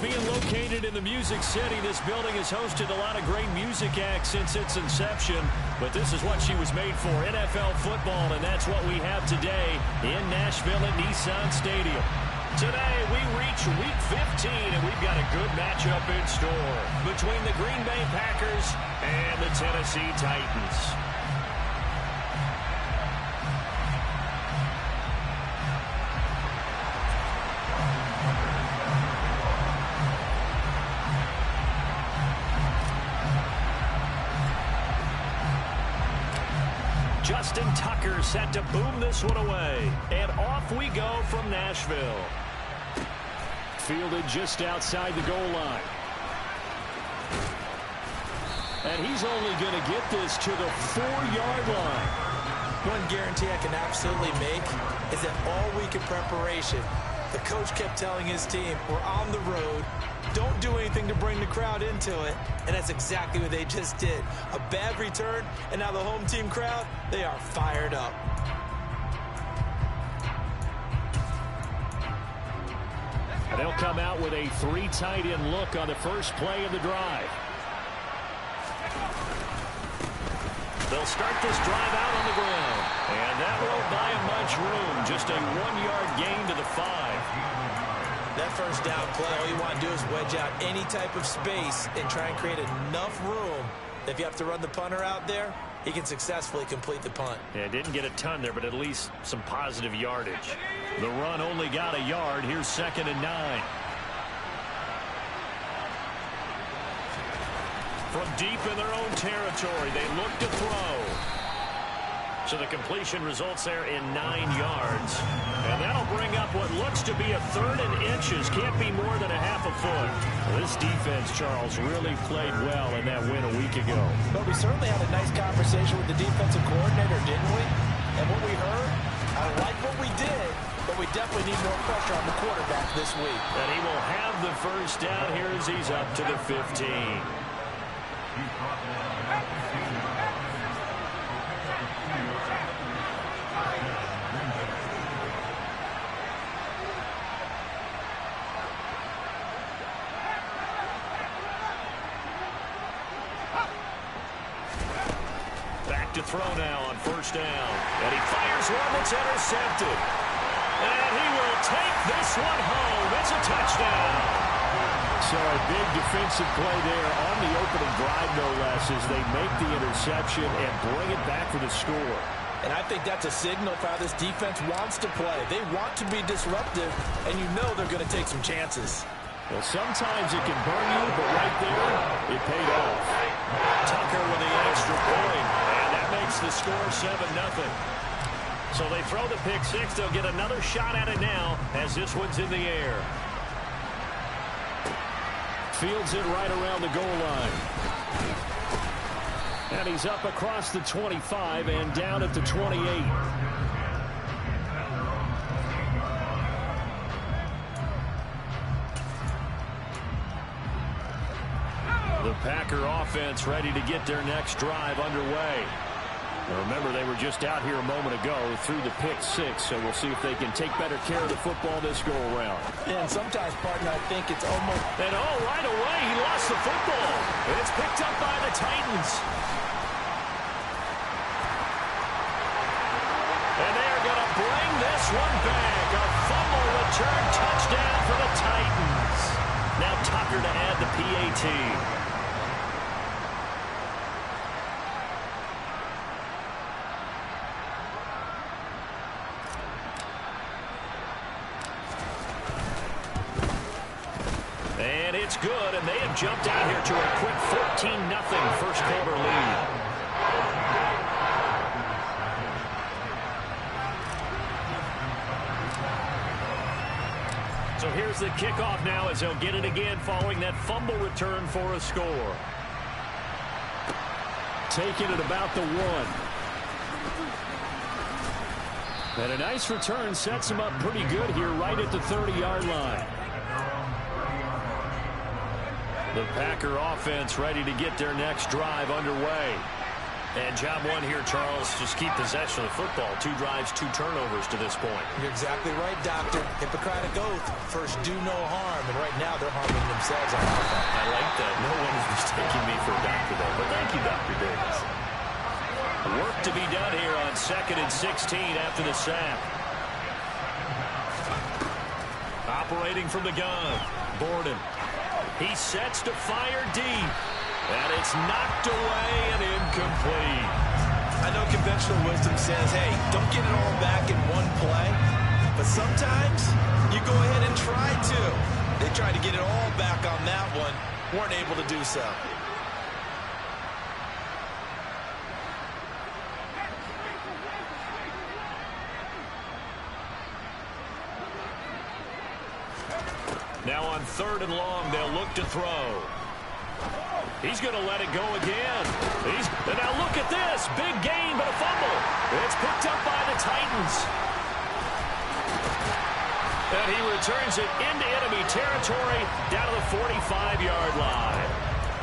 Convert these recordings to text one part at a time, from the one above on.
Being located in the Music City, this building has hosted a lot of great music acts since its inception. But this is what she was made for, NFL football, and that's what we have today in Nashville at Nissan Stadium. Today, we reach Week 15, and we've got a good matchup in store between the Green Bay Packers and the Tennessee Titans. Justin Tucker set to boom this one away. And off we go from Nashville. Fielded just outside the goal line. And he's only going to get this to the 4-yard line. One guarantee I can absolutely make is that all week in preparation, the coach kept telling his team, we're on the road, don't do anything to bring the crowd into it, and that's exactly what they just did. A bad return, and now the home team crowd, they are fired up. And they'll come out with a 3 tight end look on the first play of the drive. They'll start this drive out on the ground. And that won't buy him much room. Just a 1-yard gain to the 5. That first down play, all you want to do is wedge out any type of space and try and create enough room. If you have to run the punter out there, he can successfully complete the punt. Yeah, didn't get a ton there, but at least some positive yardage. The run only got a yard. Here's 2nd and 9. From deep in their own territory, they look to throw. So the completion results there in 9 yards. And that'll bring up what looks to be a 3rd and inches. Can't be more than a half a foot. Well, this defense, Charles, really played well in that win a week ago. But we certainly had a nice conversation with the defensive coordinator, didn't we? And what we heard, I like what we did, but we definitely need more pressure on the quarterback this week. And he will have the first down here as he's up to the 15. Back to throw now on first down. And he fires one that's intercepted. And he will take this one home. It's a touchdown. So a big defensive play there on the opening drive, no less, as they make the interception and bring it back for the score. And I think that's a signal for how this defense wants to play. They want to be disruptive, and you know they're going to take some chances. Well, sometimes it can burn you, but right there, it paid off. Tucker with the extra point, and that makes the score 7-0. So they throw the pick six. They'll get another shot at it now as this one's in the air. Fields it right around the goal line. And he's up across the 25 and down at the 28. The Packer offense ready to get their next drive underway. Now remember, they were just out here a moment ago through the pick six, so we'll see if they can take better care of the football this go-around. Yeah, and sometimes, partner, I think it's almost... And right away, he lost the football. And it's picked up by the Titans. And they're going to bring this one back. A fumble return touchdown for the Titans. Now Tucker to add the PAT. And it's good, and they have jumped out here to a quick 14-0 first quarter lead. So here's the kickoff now as they'll get it again following that fumble return for a score. Taking it about the 1. And a nice return sets him up pretty good here right at the 30-yard line. The Packer offense ready to get their next drive underway. And job one here, Charles, just keep possession of the football. 2 drives, 2 turnovers to this point. You're exactly right, Doctor. Hippocratic oath. First, do no harm. And right now, they're harming themselves on offense. I like that. No one is mistaking me for a doctor, though. But thank you, Dr. Davis. Work to be done here on 2nd and 16 after the sack. Operating from the gun, Borden. He sets to fire deep. And it's knocked away and incomplete. I know conventional wisdom says, hey, don't get it all back in one play. But sometimes you go ahead and try to. They tried to get it all back on that one. Weren't able to do so. Now on 3rd and long, they'll look to throw. He's going to let it go again. And now look at this. Big gain, but a fumble. It's picked up by the Titans. And he returns it into enemy territory down to the 45-yard line.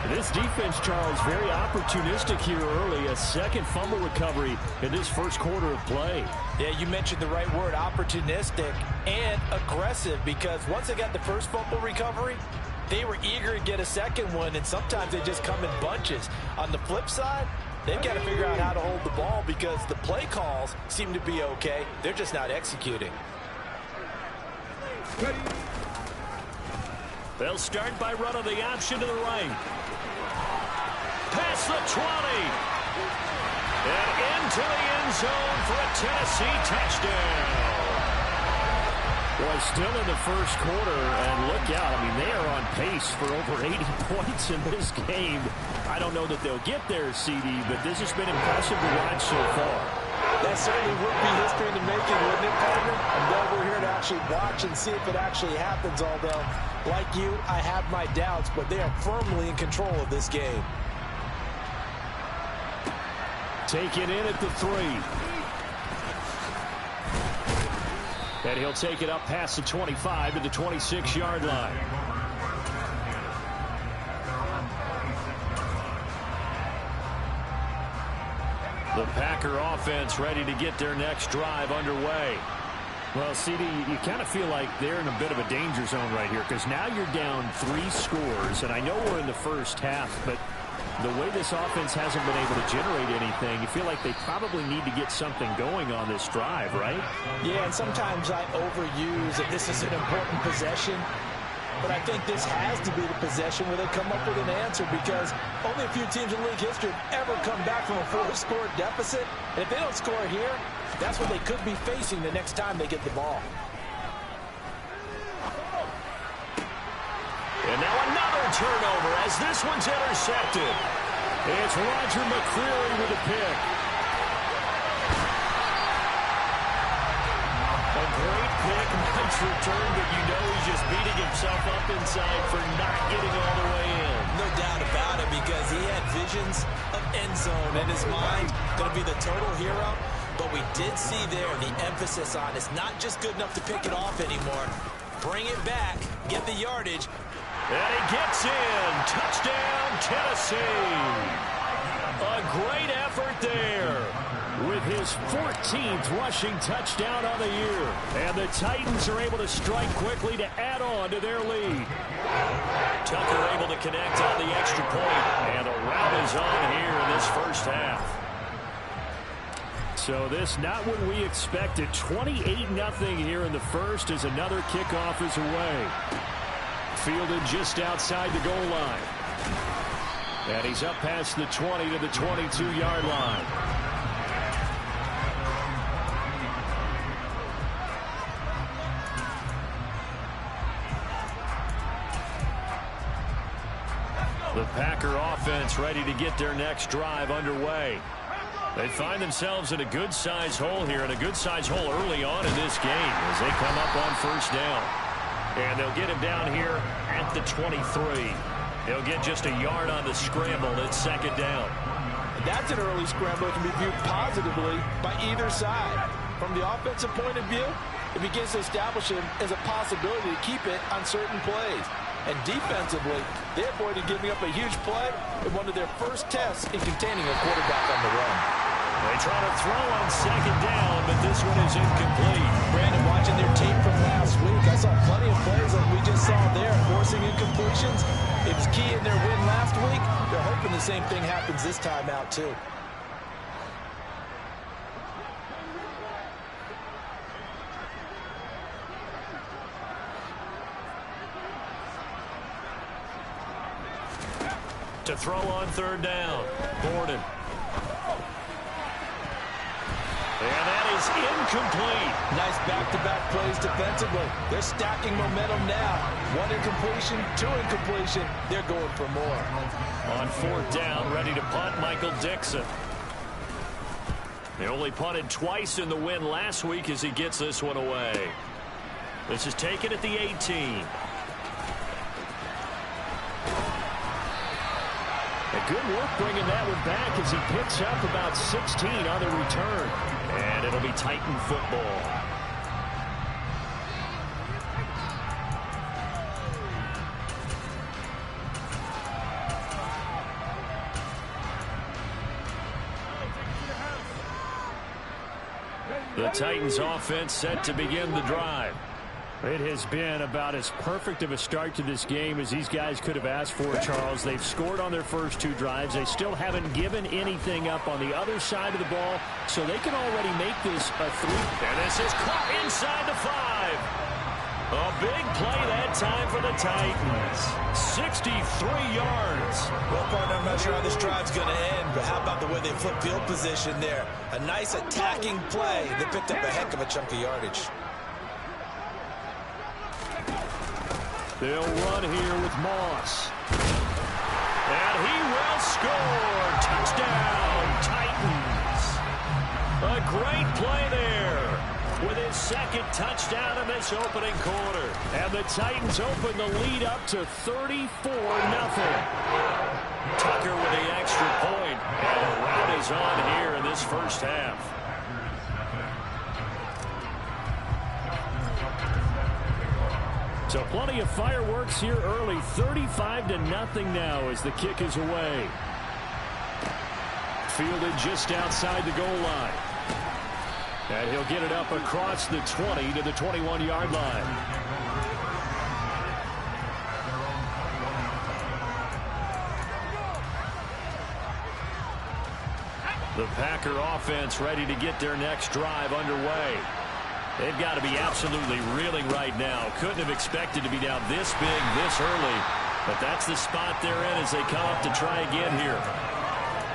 This defense, Charles, very opportunistic here early. A second fumble recovery in this first quarter of play. Yeah, you mentioned the right word, opportunistic and aggressive, because once they got the first fumble recovery, they were eager to get a second one, and sometimes they just come in bunches. On the flip side, they've got to figure out how to hold the ball because the play calls seem to be okay. They're just not executing. They'll start by running the option to the right. Past the 20. And into the end zone for a Tennessee touchdown. Well, still in the first quarter, and look out. I mean, they are on pace for over 80 points in this game. I don't know that they'll get there, CD, but this has been impressive to watch so far. That certainly would be history in the making, wouldn't it, partner? I'm glad we're here to actually watch and see if it actually happens, although, like you, I have my doubts, but they are firmly in control of this game. Take it in at the 3. And he'll take it up past the 25 to the 26-yard line. The Packer offense ready to get their next drive underway. Well, CD, you kind of feel like they're in a bit of a danger zone right here because now you're down 3 scores, and I know we're in the first half, but the way this offense hasn't been able to generate anything, you feel like they probably need to get something going on this drive, right? Yeah, and sometimes I overuse that this is an important possession, but I think this has to be the possession where they come up with an answer because only a few teams in league history have ever come back from a 4-score deficit, and if they don't score here, that's what they could be facing the next time they get the ball. And now another turnover as this one's intercepted. It's Roger McCreary with a pick. A great pick, nice return, but you know he's just beating himself up inside for not getting all the way in. No doubt about it because he had visions of end zone in his mind. Going to be the total hero, but we did see there the emphasis on it's not just good enough to pick it off anymore. Bring it back, get the yardage. And he gets in. Touchdown, Tennessee. A great effort there with his 14th rushing touchdown on the year. And the Titans are able to strike quickly to add on to their lead. Tucker able to connect on the extra point. And a rout is on here in this first half. So this not what we expected. 28-0 here in the first as another kickoff is away. Fielded just outside the goal line. And he's up past the 20 to the 22-yard line. The Packer offense ready to get their next drive underway. They find themselves in a good-sized hole here, and a good-sized hole early on in this game as they come up on first down. And they'll get him down here at the 23. They'll get just a yard on the scramble. It's second down. That's an early scramble that can be viewed positively by either side. From the offensive point of view, it begins to establish him as a possibility to keep it on certain plays. And defensively, They avoided giving up a huge play in one of their first tests in containing a quarterback on the run. They try to throw on second down, but this one is incomplete. Brandon, watching their tape from last week, I saw plenty of plays like we just saw there, forcing incompletions. It was key in their win last week. They're hoping the same thing happens this time out, too. To throw on third down, Gordon. And that is incomplete. Nice back-to-back plays defensively. They're stacking momentum now. One incompletion, two incompletion. They're going for more. On fourth down, ready to punt, Michael Dixon. They only punted twice in the win last week as he gets this one away. This is taken at the 18. Good work bringing that one back as he picks up about 16 on the return. And it'll be Titan football. The Titans offense set to begin the drive. It has been about as perfect of a start to this game as these guys could have asked for, Charles. They've scored on their first two drives. They still haven't given anything up on the other side of the ball, so they can already make this a 3. And this is caught inside the 5. A big play that time for the Titans. 63 yards. Well, partner, I'm not sure how this drive's going to end, but how about the way they flip field position there? A nice attacking play that picked up a heck of a chunk of yardage. They'll run here with Moss. And he will score. Touchdown, Titans. A great play there with his second touchdown in this opening quarter. And the Titans open the lead up to 34-0. Tucker with the extra point. And the rout is on here in this first half. So plenty of fireworks here early. 35-0 now as the kick is away. Fielded just outside the goal line. And he'll get it up across the 20 to the 21-yard line. The Packer offense ready to get their next drive underway. They've got to be absolutely reeling right now. Couldn't have expected to be down this big, this early. But that's the spot they're in as they come up to try again here.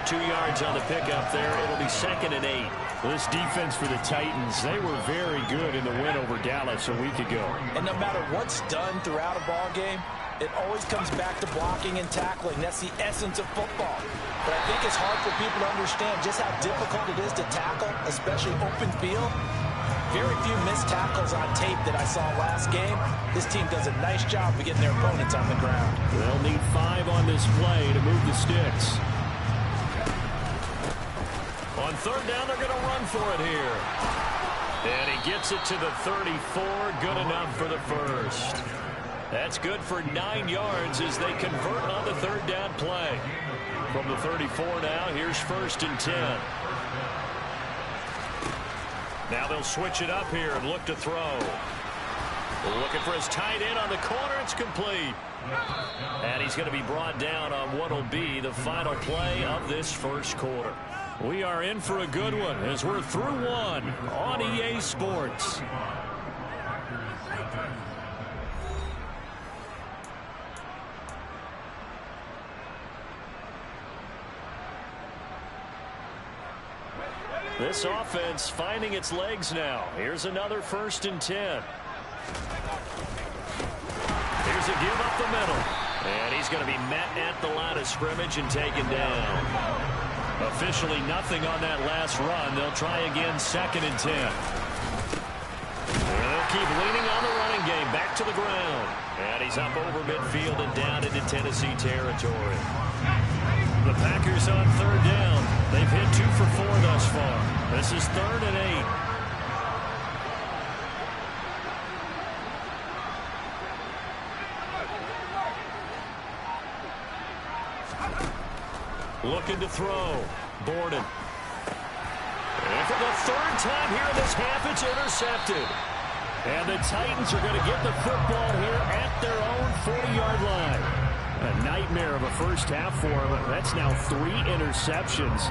2 yards on the pickup there. It'll be 2nd and 8. This defense for the Titans, they were very good in the win over Dallas a week ago. And no matter what's done throughout a ball game, it always comes back to blocking and tackling. That's the essence of football. But I think it's hard for people to understand just how difficult it is to tackle, especially open field. Very few missed tackles on tape that I saw last game. This team does a nice job of getting their opponents on the ground. They'll need 5 on this play to move the sticks. On third down, they're going to run for it here. And he gets it to the 34. Good enough for the first. That's good for 9 yards as they convert on the third down play. From the 34 now, here's 1st and 10. Now they'll switch it up here and look to throw. Looking for his tight end on the corner. It's complete. And he's going to be brought down on what will be the final play of this first quarter. We are in for a good one as we're through one on EA Sports. This offense finding its legs now. Here's another 1st and 10. Here's a give up the middle. And he's going to be met at the line of scrimmage and taken down. Officially nothing on that last run. They'll try again 2nd and 10. And they'll keep leaning on the running game. Back to the ground. And he's up over midfield and down into Tennessee territory. The Packers on third down. They've hit 2 for 4 thus far. This is 3rd and 8. looking to throw. Borden. And for the third time here in this half, it's intercepted. And the Titans are going to get the football here at their own 40-yard line. A nightmare of a first half for him. That's now 3 interceptions.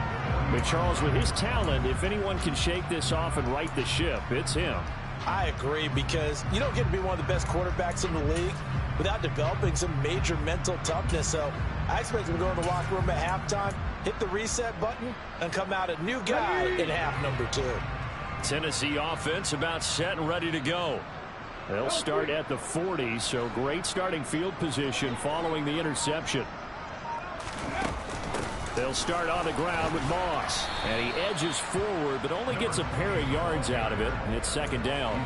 But Charles, with his talent, if anyone can shake this off and right the ship, it's him. I agree, because you don't get to be one of the best quarterbacks in the league without developing some major mental toughness. So I expect him to go in the locker room at halftime, hit the reset button, and come out a new guy in half number 2. Tennessee offense about set and ready to go. They'll start at the 40, so great starting field position following the interception. They'll start on the ground with Moss. And he edges forward, but only gets a pair of yards out of it. And it's second down.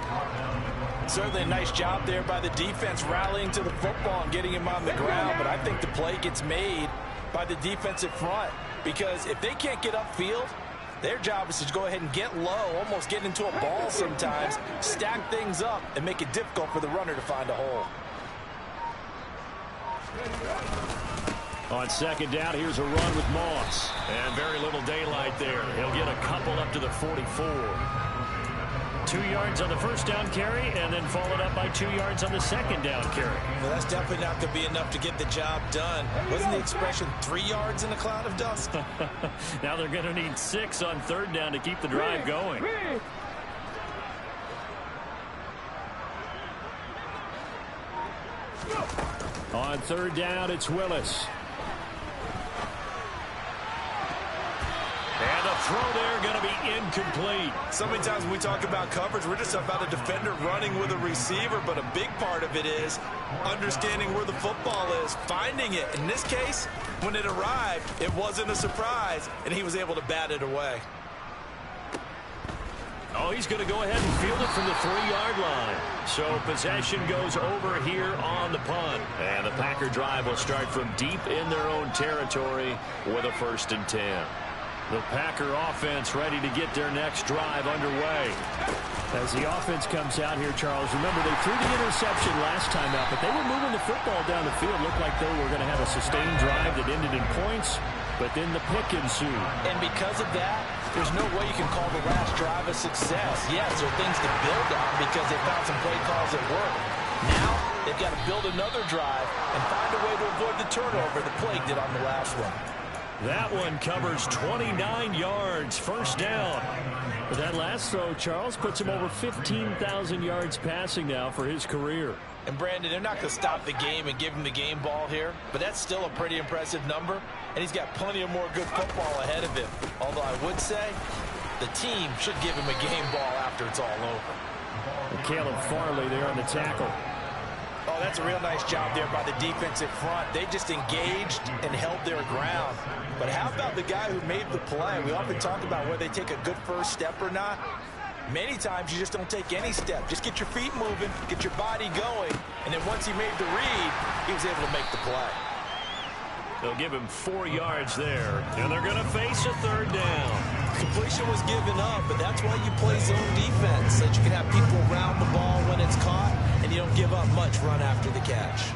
Certainly a nice job there by the defense rallying to the football and getting him on the ground. But I think the play gets made by the defensive front, because if they can't get upfield, their job is to go ahead and get low, almost get into a ball sometimes, stack things up, and make it difficult for the runner to find a hole. On second down, here's a run with Moss. And very little daylight there. He'll get a couple up to the 44. 2 yards on the first down carry, and then followed up by 2 yards on the second down carry. Well, that's definitely not going to be enough to get the job done. Wasn't the expression 3 yards in a cloud of dust? Now they're going to need 6 on third down to keep the drive going. On third down, it's Willis. And the throw there going to be incomplete. So many times when we talk about coverage, we're just about a defender running with a receiver, but a big part of it is understanding where the football is, finding it. In this case, when it arrived, it wasn't a surprise, and he was able to bat it away. Oh, he's going to go ahead and field it from the 3-yard line. So possession goes over here on the punt. And the Packer drive will start from deep in their own territory with a 1st and 10. The Packer offense ready to get their next drive underway. As the offense comes out here, Charles, remember they threw the interception last time out, but they were moving the football down the field. Looked like they were going to have a sustained drive that ended in points, but then the pick ensued. And because of that, there's no way you can call the last drive a success. Yes, there are things to build on because they found some play calls that work. Now they've got to build another drive and find a way to avoid the turnover that plagued it on the last one. That one covers 29 yards, first down. But that last throw, Charles, puts him over 15,000 yards passing now for his career. And Brandon, they're not going to stop the game and give him the game ball here, but that's still a pretty impressive number, and he's got plenty of more good football ahead of him. Although I would say the team should give him a game ball after it's all over. And Caleb Farley there on the tackle. Oh, that's a real nice job there by the defensive front. They just engaged and held their ground. But how about the guy who made the play? We often talk about whether they take a good first step or not. Many times you just don't take any step. Just get your feet moving, get your body going, and then once he made the read, he was able to make the play. They'll give him 4 yards there, and they're going to face a third down. Completion was given up, but that's why you play zone defense, so that you can have people around the ball when it's caught, and you don't give up much run after the catch.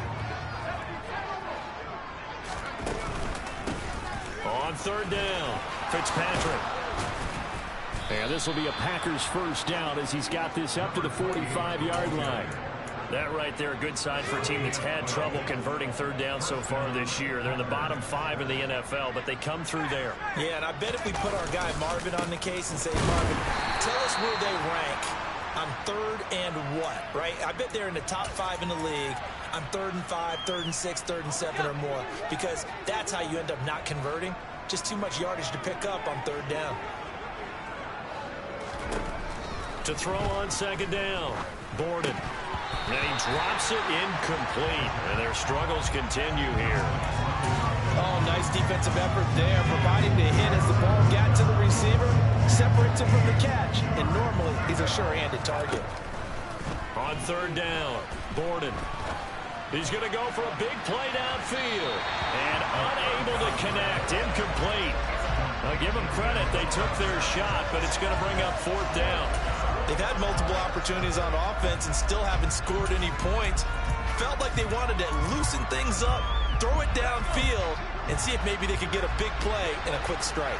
On third down, Fitzpatrick. And this will be a Packers first down as he's got this up to the 45-yard line. That right there, a good sign for a team that's had trouble converting third down so far this year. They're in the bottom 5 in the NFL, but they come through there. Yeah, and I bet if we put our guy Marvin on the case and say, Marvin, tell us where they rank on third and what, right? I bet they're in the top 5 in the league on 3rd and 5, 3rd and 6, 3rd and 7 or more, because that's how you end up not converting. Just too much yardage to pick up on third down. To throw on second down, Borden. And he drops it incomplete. And their struggles continue here. Oh, nice defensive effort there, providing the hit as the ball got to the receiver, separates him from the catch, and normally he's a sure-handed target. On third down, Borden. He's going to go for a big play downfield. And unable to connect, incomplete. I'll give them credit, they took their shot, but it's going to bring up fourth down. They've had multiple opportunities on offense and still haven't scored any points. Felt like they wanted to loosen things up, throw it downfield and see if maybe they could get a big play and a quick strike.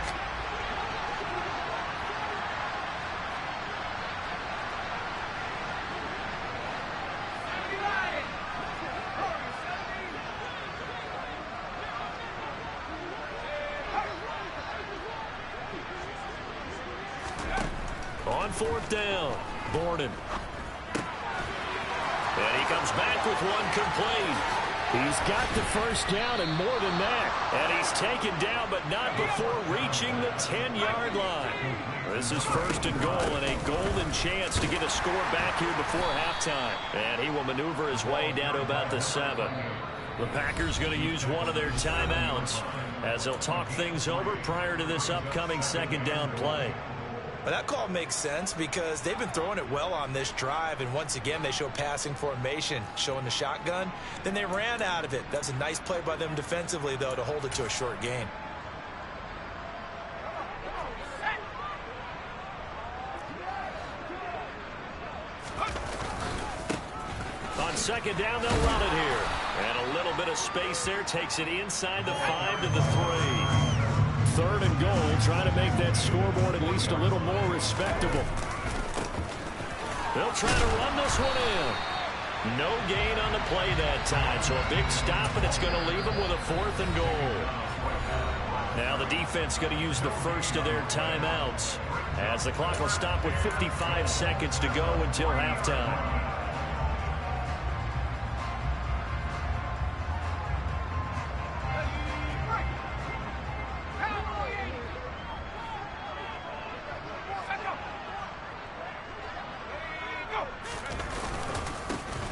On fourth down, Borden. And he comes back with one complete. He's got the first down and more than that. And he's taken down, but not before reaching the 10-yard line. This is first and goal and a golden chance to get a score back here before halftime. And he will maneuver his way down to about the 7. The Packers going to use one of their timeouts as they'll talk things over prior to this upcoming second down play. But that call makes sense because they've been throwing it well on this drive, and once again they show passing formation, showing the shotgun. Then they ran out of it. That's a nice play by them defensively, though, to hold it to a short gain. On second down, they'll run it here. And a little bit of space there takes it inside the 5 to the 3. Third and goal, trying to make that scoreboard at least a little more respectable. They'll try to run this one in. No gain on the play that time, so a big stop, and it's going to leave them with a 4th and goal. Now the defense going to use the first of their timeouts as the clock will stop with 55 seconds to go until halftime.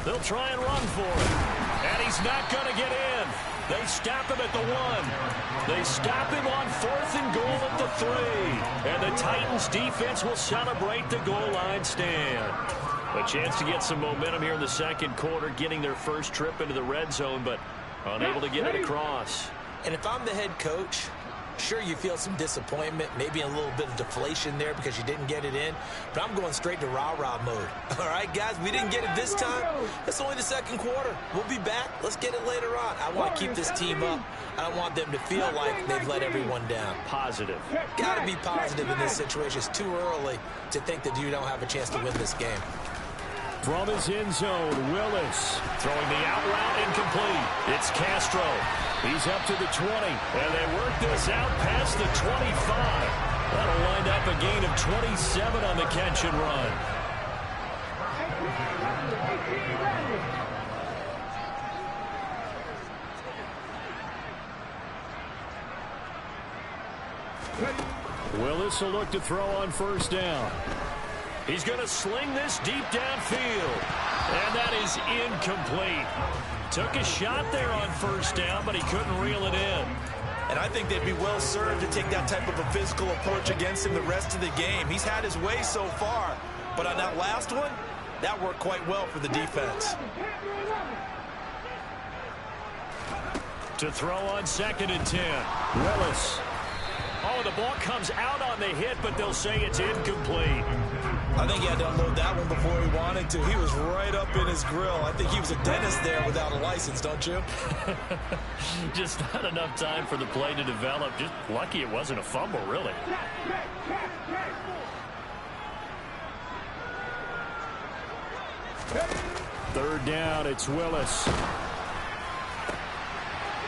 They'll try and run for it. And he's not going to get in. They stop him at the 1. They stop him on 4th and goal at the 3. And the Titans defense will celebrate the goal line stand. A chance to get some momentum here in the second quarter, getting their first trip into the red zone, but unable to get it across. And if I'm the head coach, sure, you feel some disappointment, maybe a little bit of deflation there because you didn't get it in, but I'm going straight to rah-rah mode. All right, guys, we didn't get it this time. It's only the second quarter. We'll be back. Let's get it later on. I want to keep this team up. I don't want them to feel like they've let everyone down. Positive. Got to be positive in this situation. It's too early to think that you don't have a chance to win this game. From his end zone, Willis throwing the out route incomplete. It's Castro. He's up to the 20, and they work this out past the 25. That'll wind up a gain of 27 on the catch and run. Willis will look to throw on first down. He's going to sling this deep downfield, and that is incomplete. Took a shot there on first down, but he couldn't reel it in. And I think they'd be well served to take that type of a physical approach against him the rest of the game. He's had his way so far, but on that last one, that worked quite well for the defense. To throw on 2nd and 10, Willis. Oh, the ball comes out on the hit, but they'll say it's incomplete. I think he had to unload that one before he wanted to. He was right up in his grill. I think he was a dentist there without a license, don't you? Just not enough time for the play to develop. Just lucky it wasn't a fumble, really. Third down, it's Willis.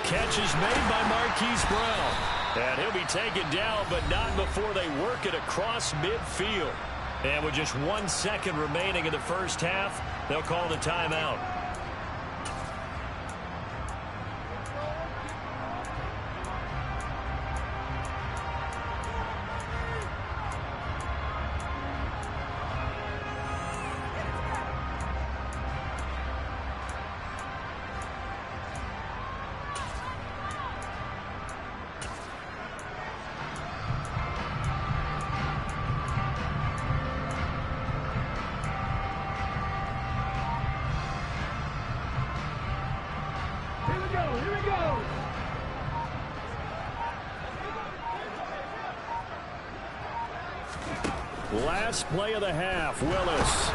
Catch is made by Marquise Brown. And he'll be taken down, but not before they work it across midfield. And with just 1 second remaining in the first half, they'll call the timeout. Last play of the half, Willis.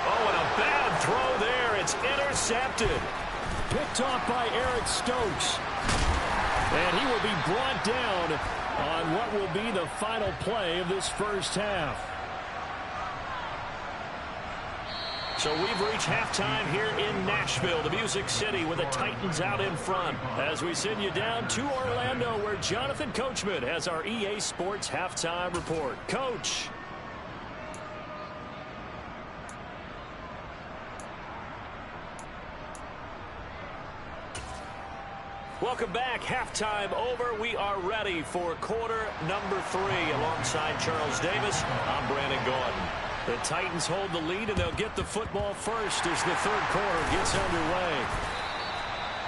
Oh, and a bad throw there. It's intercepted. picked off by Eric Stokes. And he will be brought down on what will be the final play of this first half. So we've reached halftime here in Nashville, the Music City, with the Titans out in front. As we send you down to Orlando, where Jonathan Coachman has our EA Sports halftime report. Coach. Welcome back. Halftime over. We are ready for quarter number 3. Alongside Charles Davis, I'm Brandon Gordon. The Titans hold the lead, and they'll get the football first as the third quarter gets underway.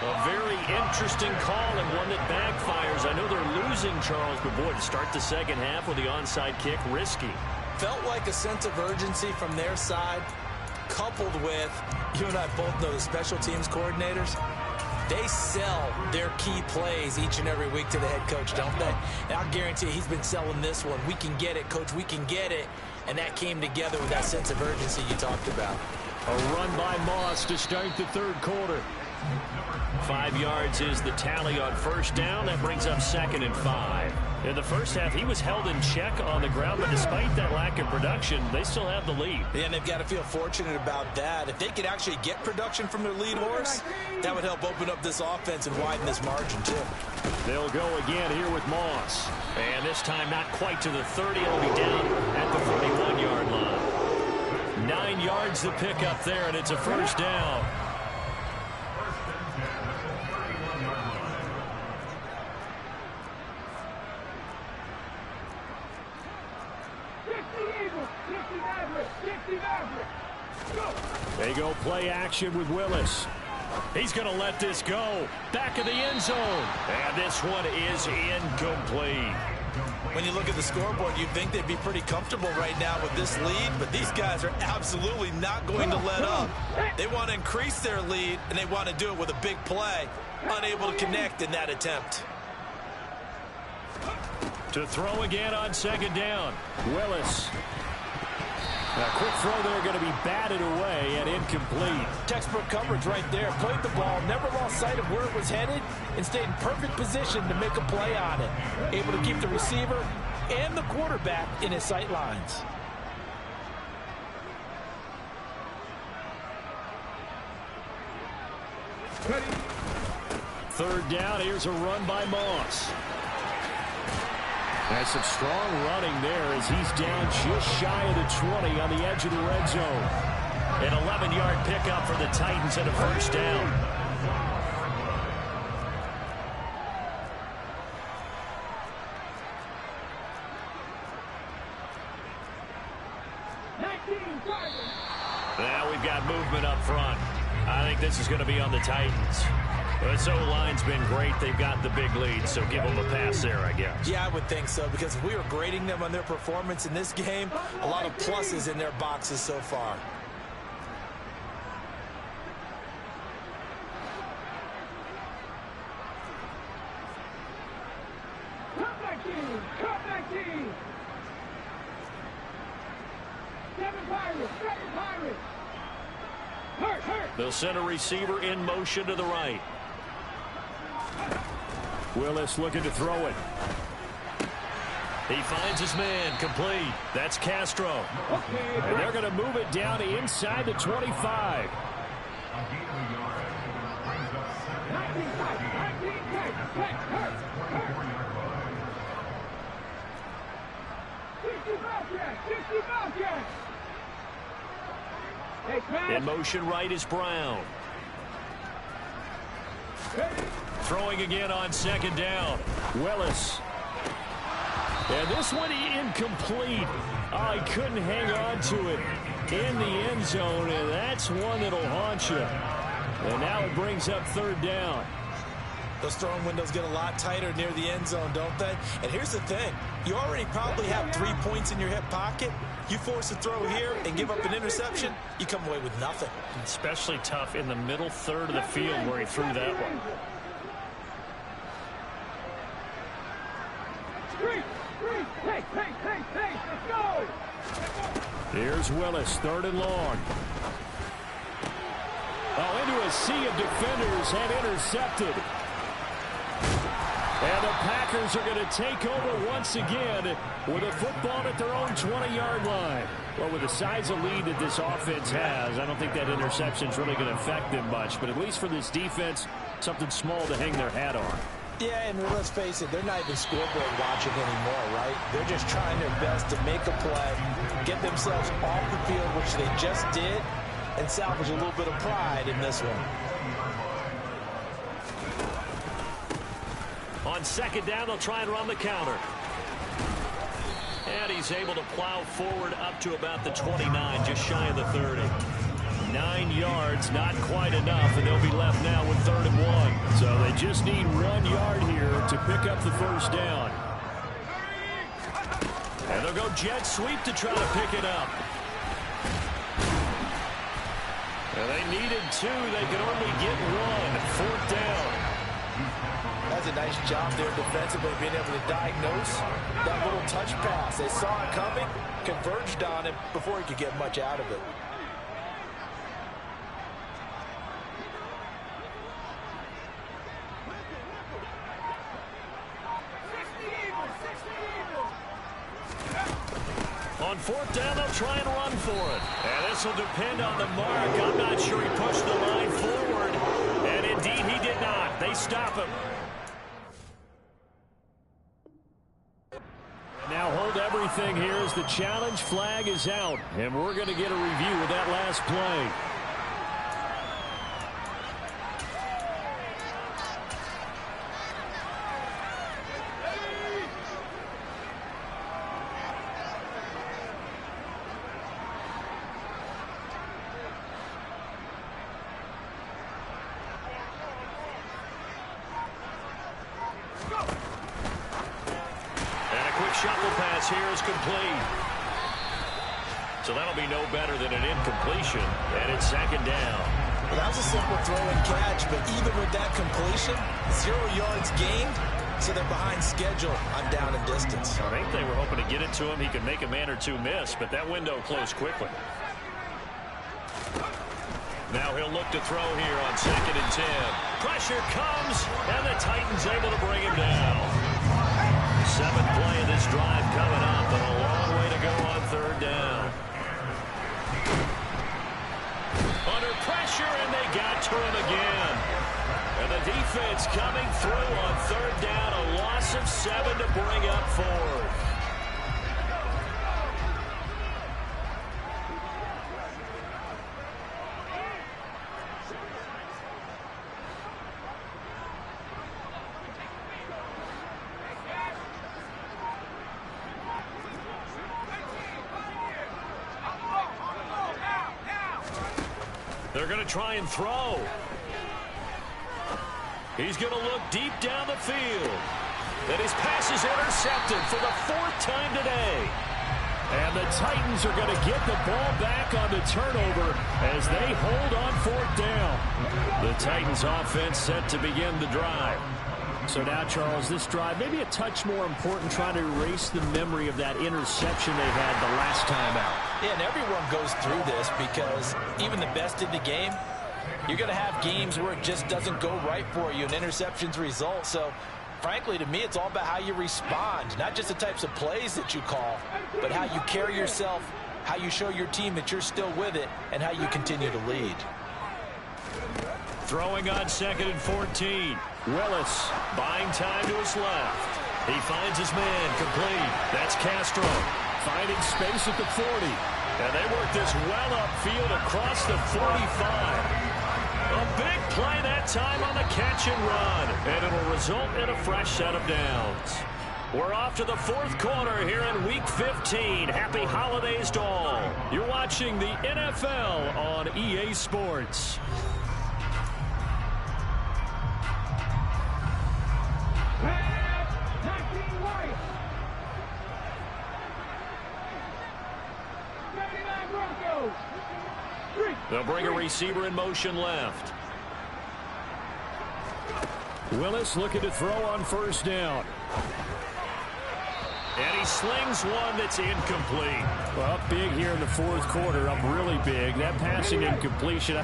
A very interesting call and one that backfires. I know they're losing, Charles, but boy, to start the second half with the onside kick, risky. Felt like a sense of urgency from their side, coupled with, you and I both know the special teams coordinators, they sell their key plays each and every week to the head coach, don't they? And I guarantee you he's been selling this one. We can get it, coach, we can get it. And that came together with that sense of urgency you talked about. A run by Moss to start the third quarter. 5 yards is the tally on first down. That brings up 2nd and 5. In the first half, he was held in check on the ground, but despite that lack of production, they still have the lead. Yeah, and they've got to feel fortunate about that. If they could actually get production from their lead horse, that would help open up this offense and widen this margin, too. They'll go again here with Moss. And this time not quite to the 30. It'll be down at the 41-yard line. 9 yards to pick up there, and it's a first down. They go play action with Willis. He's going to let this go. Back of the end zone. And this one is incomplete. When you look at the scoreboard, you'd think they'd be pretty comfortable right now with this lead, but these guys are absolutely not going to let up. They want to increase their lead, and they want to do it with a big play. Unable to connect in that attempt. To throw again on second down. Willis. A quick throw there, going to be batted away and incomplete. Textbook coverage right there. Played the ball, never lost sight of where it was headed, and stayed in perfect position to make a play on it. Able to keep the receiver and the quarterback in his sight lines. Third down, here's a run by Moss. That's some strong running there as he's down just shy of the 20 on the edge of the red zone. An 11-yard pickup for the Titans and a first down. Now we've got movement up front. I think this is going to be on the Titans. This O-line's been great. They've got the big lead, so give them a pass there, I guess. Yeah, I would think so, because if we were grading them on their performance in this game, a lot of pluses in their boxes so far. They'll send a receiver in motion to the right. Willis looking to throw it. He finds his man, complete. That's Castro. And they're going to move it down to inside the 25. In motion right is Brown. Throwing again on second down. Willis. And this one incomplete. Oh, he couldn't hang on to it in the end zone, and that's one that'll haunt you. And now it brings up third down. Those throwing windows get a lot tighter near the end zone, don't they? And here's the thing. You already probably have 3 points in your hip pocket. You force a throw here and give up an interception, you come away with nothing. Especially tough in the middle third of the field where he threw that one. Let's go! Here's Willis, third and long. Oh, into a sea of defenders and intercepted. And the Packers are going to take over once again with a football at their own 20-yard line. Well, with the size of lead that this offense has, I don't think that interception is really going to affect them much. But at least for this defense, something small to hang their hat on. Yeah, and let's face it, they're not even scoreboard watching anymore, right? They're just trying their best to make a play, get themselves off the field, which they just did, and salvage a little bit of pride in this one. On second down, they'll try and run the counter. And he's able to plow forward up to about the 29, just shy of the 30. 9 yards, not quite enough, and they'll be left now with 3rd and 1. So they just need 1 yard here to pick up the first down. And they'll go jet sweep to try to pick it up. And they needed 2. They could only get 1. 4th down. That's a nice job there defensively, being able to diagnose that little touch pass. They saw it coming, converged on it before he could get much out of it. On 4th down, they'll try and run for it. And this will depend on the mark. I'm not sure he pushed the line forward. And indeed, he did not. They stop him. Now hold everything here as the challenge flag is out. And we're going to get a review of that last play. Shuffle pass here is complete. So that'll be no better than an incompletion. And it's 2nd down. Well, that was a simple throw and catch, but even with that completion, 0 yards gained, so they're behind schedule on down and distance. I think they were hoping to get it to him. He could make a man or two miss, but that window closed quickly. Now he'll look to throw here on 2nd and 10. Pressure comes, and the Titans able to bring him down. 7th play of this drive coming up, and a long way to go on 3rd down. Under pressure, and they got to him again. And the defense coming through on 3rd down, a loss of 7 to bring up 4th. They're going to try and throw. He's going to look deep down the field. And his pass is intercepted for the 4th time today. And the Titans are going to get the ball back on the turnover as they hold on 4th down. The Titans offense set to begin the drive. So now, Charles, this drive maybe a touch more important, trying to erase the memory of that interception they had the last time out. Yeah, and everyone goes through this because even the best in the game, you're going to have games where it just doesn't go right for you and interceptions result. So, frankly, to me, it's all about how you respond, not just the types of plays that you call, but how you carry yourself, how you show your team that you're still with it, and how you continue to lead. Throwing on 2nd and 14. Willis buying time to his left. He finds his man complete. That's Castro finding space at the 40. And they work this well upfield across the 45. A big play that time on the catch and run. And it'll result in a fresh set of downs. We're off to the 4th quarter here in Week 15. Happy holidays to all. You're watching the NFL on EA Sports. They'll bring a receiver in motion left. Willis looking to throw on 1st down. And he slings one that's incomplete. Well, up big here in the fourth quarter, up really big. That passing incompletion,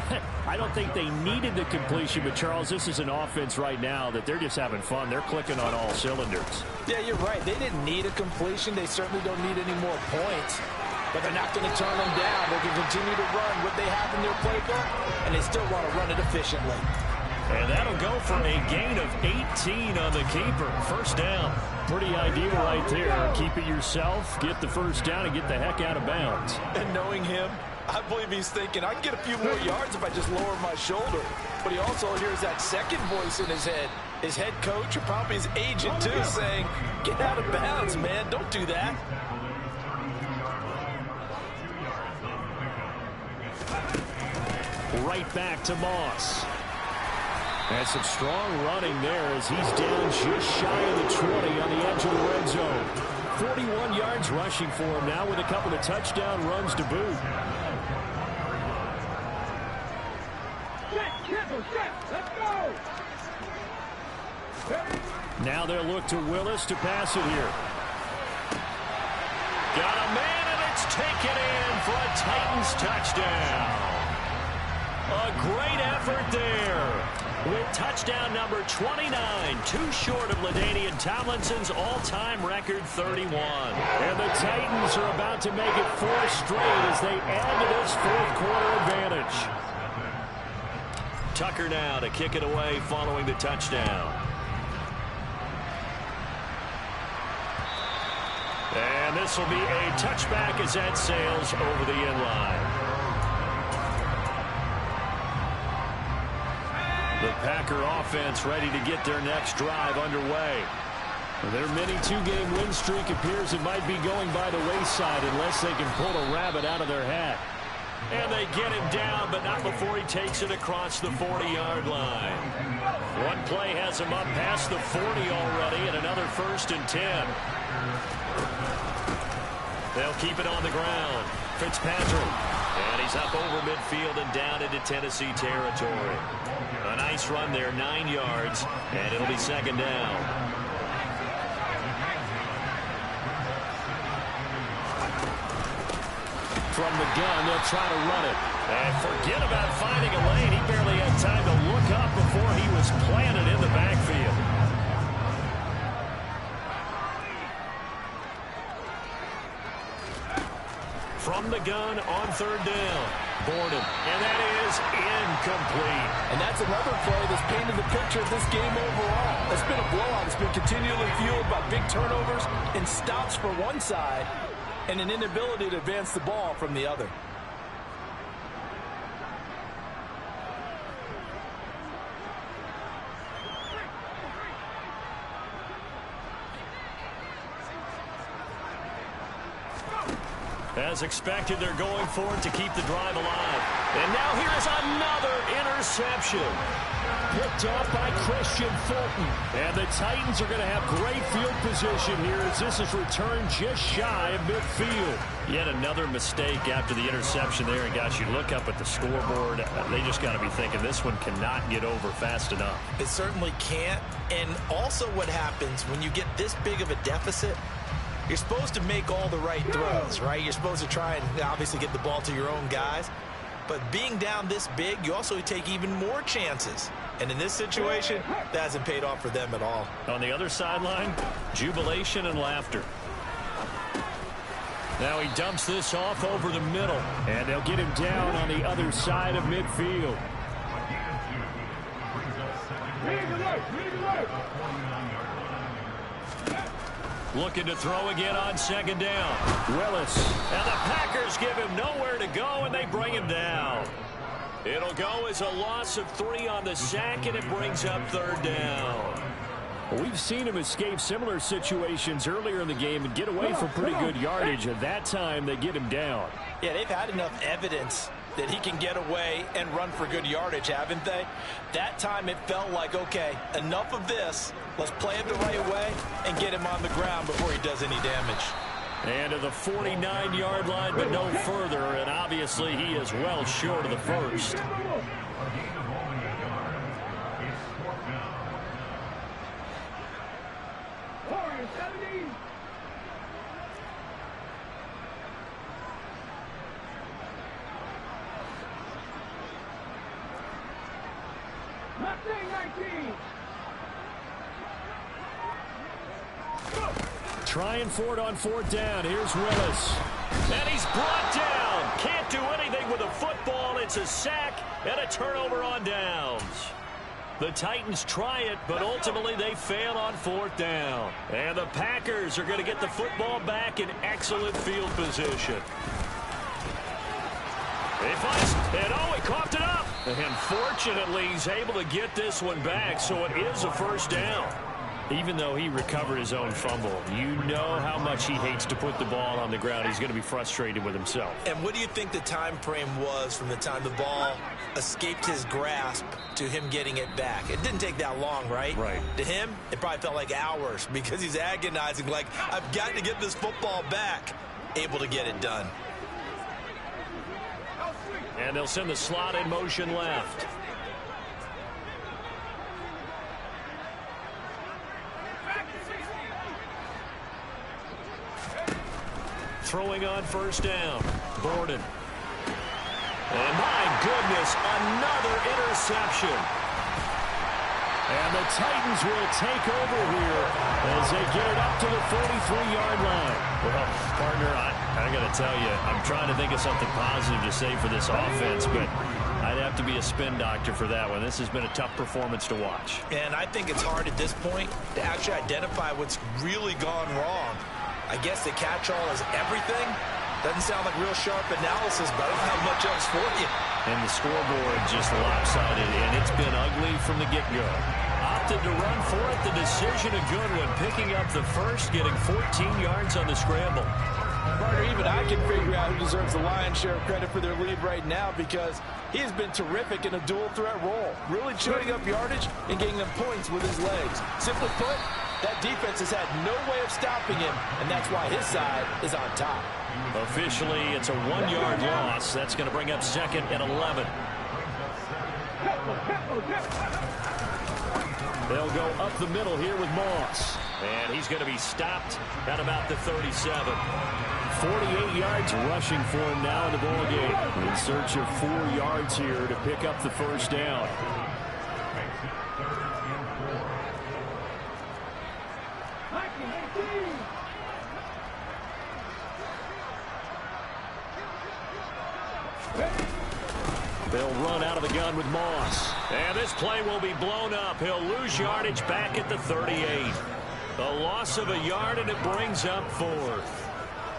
I don't think they needed the completion, but Charles, this is an offense right now that they're just having fun. They're clicking on all cylinders. Yeah, you're right. They didn't need a completion. They certainly don't need any more points. But they're not going to turn them down. They can continue to run what they have in their playbook, and they still want to run it efficiently. And that'll go for a gain of 18 on the keeper. First down. Pretty ideal right there. Keep it yourself, get the first down, and get the heck out of bounds. And knowing him, I believe he's thinking, I can get a few more yards if I just lower my shoulder. But he also hears that second voice in his head. His head coach, or probably his agent too, saying, get out of bounds, man. Don't do that. Right back to Moss. And some strong running there as he's down just shy of the 20 on the edge of the red zone. 41 yards rushing for him now with a couple of touchdown runs to boot. Let's go! Now they'll look to Willis to pass it here. Got a man, and it's taken in for a Titans touchdown. A great effort there. With touchdown number 29, too short of LaDainian Tomlinson's all-time record 31. And the Titans are about to make it 4 straight as they add to this fourth quarter advantage. Tucker now to kick it away following the touchdown. And this will be a touchback as that sails over the end line. The Packer offense ready to get their next drive underway. Their mini two-game win streak appears it might be going by the wayside unless they can pull a rabbit out of their hat. And they get him down, but not before he takes it across the 40-yard line. One play has him up past the 40 already, and another 1st and 10. They'll keep it on the ground. Fitzpatrick. And he's up over midfield and down into Tennessee territory. A nice run there, 9 yards, and it'll be second down. From the gun, they'll try to run it. And forget about finding a lane. He barely had time to look up before he was planted in the backfield. From the gun on 3rd down. Borden. And that is incomplete. And that's another play that's painted the picture of this game overall. It's been a blowout. It's been continually fueled by big turnovers and stops for one side and an inability to advance the ball from the other. As expected, they're going for it to keep the drive alive. And now here's another interception. Picked up by Christian Fulton. And the Titans are going to have great field position here as this is returned just shy of midfield. Yet another mistake after the interception there. And guys, you look up at the scoreboard, they just got to be thinking this one cannot get over fast enough. It certainly can't. And also what happens when you get this big of a deficit, you're supposed to make all the right throws, right? You're supposed to try and obviously get the ball to your own guys. But being down this big, you also take even more chances. And in this situation, that hasn't paid off for them at all. On the other sideline, jubilation and laughter. Now he dumps this off over the middle. And they'll get him down on the other side of midfield. Looking to throw again on 2nd down. Willis. And the Packers give him nowhere to go, and they bring him down. It'll go as a loss of 3 on the sack, and it brings up 3rd down. We've seen him escape similar situations earlier in the game and get away from pretty good yardage, and that time they get him down. Yeah, they've had enough evidence that he can get away and run for good yardage, haven't they? That time it felt like, okay, enough of this. Let's play it the right way and get him on the ground before he does any damage. And to the 49-yard line, but no further, and obviously he is well short of the first. Trying for it on fourth down. Here's Willis. And he's brought down. Can't do anything with a football. It's a sack and a turnover on downs. The Titans try it, but ultimately they fail on fourth down. And the Packers are going to get the football back in excellent field position. He coughed it up. And fortunately, he's able to get this one back, so it is a first down. Even though he recovered his own fumble, you know how much he hates to put the ball on the ground. He's going to be frustrated with himself. And what do you think the time frame was from the time the ball escaped his grasp to him getting it back? It didn't take that long, right? Right. To him, it probably felt like hours because he's agonizing, like, I've got to get this football back. Able to get it done. And they'll send the slot in motion left. Throwing on first down. Borden. And my goodness, another interception. And the Titans will take over here as they get it up to the 43-yard line. Well, partner, I got to tell you, I'm trying to think of something positive to say for this offense, but I'd have to be a spin doctor for that one. This has been a tough performance to watch. And I think it's hard at this point to actually identify what's really gone wrong. I guess the catch-all is everything. Doesn't sound like real sharp analysis, but I don't have much else for you. And the scoreboard just lopsided, and it's been ugly from the get-go. Opted to run for it. The decision a good one. Picking up the first, getting 14 yards on the scramble. Partner, even I can figure out who deserves the lion's share of credit for their lead right now because he has been terrific in a dual threat role. Really chewing up yardage and getting them points with his legs. Simply put, that defense has had no way of stopping him, and that's why his side is on top. Officially, it's a 1-yard loss. That's going to bring up second and 11. They'll go up the middle here with Moss. And he's going to be stopped at about the 37. 48 yards rushing for him now in the ballgame. In search of 4 yards here to pick up the first down. They'll run out of the gun with Moss. And this play will be blown up. He'll lose yardage back at the 38. A loss of a yard, and it brings up fourth.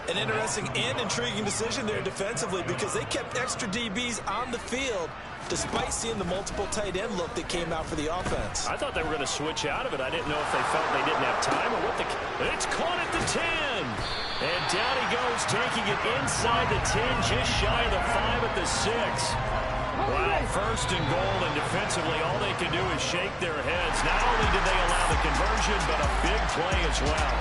An interesting and intriguing decision there defensively because they kept extra DBs on the field despite seeing the multiple tight end look that came out for the offense. I thought they were going to switch out of it. I didn't know if they felt they didn't have time or what. It's caught at the 10. And down he goes, taking it inside the 10, just shy of the 5 at the 6. Wow, first and goal, and defensively all they can do is shake their heads. Not only did they allow the conversion, but a big play as well.